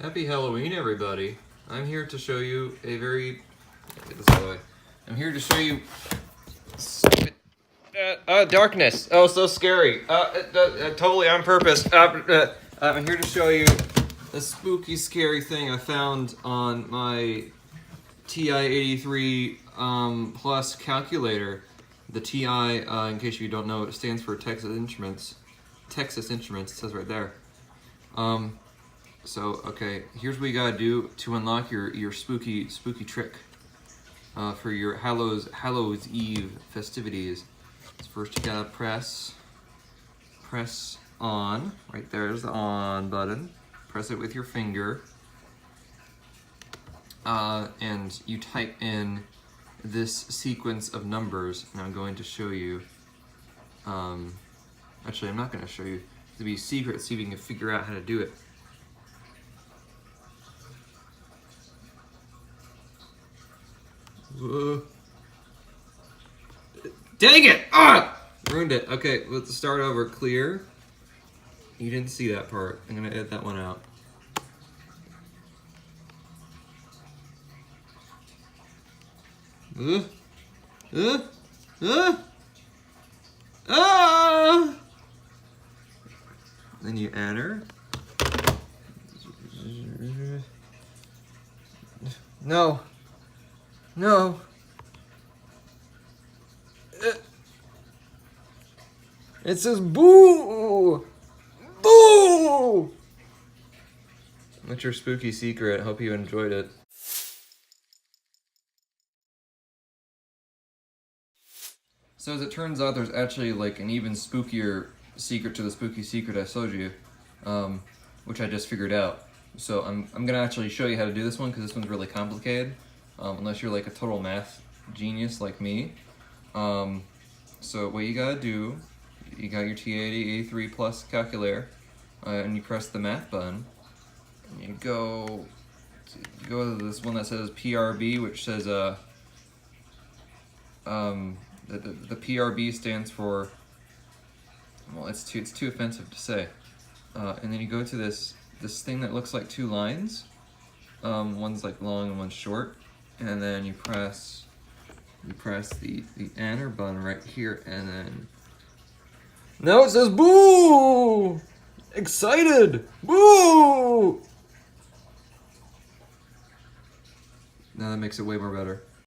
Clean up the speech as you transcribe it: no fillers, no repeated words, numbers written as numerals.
Happy Halloween, everybody. I'm here to show you a very... Get this out of the way. I'm here to show you... darkness. Oh, so scary. Totally on purpose. I'm here to show you a spooky, scary thing I found on my TI-83 Plus calculator. The TI, in case you don't know, it stands for Texas Instruments. Texas Instruments, it says right there. So, okay, here's what you gotta do to unlock your spooky trick for your Hallows Eve festivities. So first you gotta press on, right there's the on button. Press it with your finger. And you type in this sequence of numbers, and I'm going to show you. Actually, I'm not gonna show you. It'll be secret, see if you can figure out how to do it. Dang it! Ah! Ruined it. Okay, let's start over. Clear. You didn't see that part. I'm gonna edit that one out. Then you enter. No. No. It says boo! Boo! That's your spooky secret. Hope you enjoyed it. So as it turns out, there's actually like an even spookier secret to the spooky secret I showed you, which I just figured out. So I'm gonna actually show you how to do this one because this one's really complicated, unless you're like a total math genius like me. So what you gotta do, you got your TI-83 Plus calculator, and you press the math button, and you go to this one that says PRB, which says the PRB stands for, well, it's too offensive to say. And then you go to this thing that looks like two lines. One's like long and one's short, and then you press the enter button right here, and then now it says boo! Excited! Boo! Now that makes it way more better.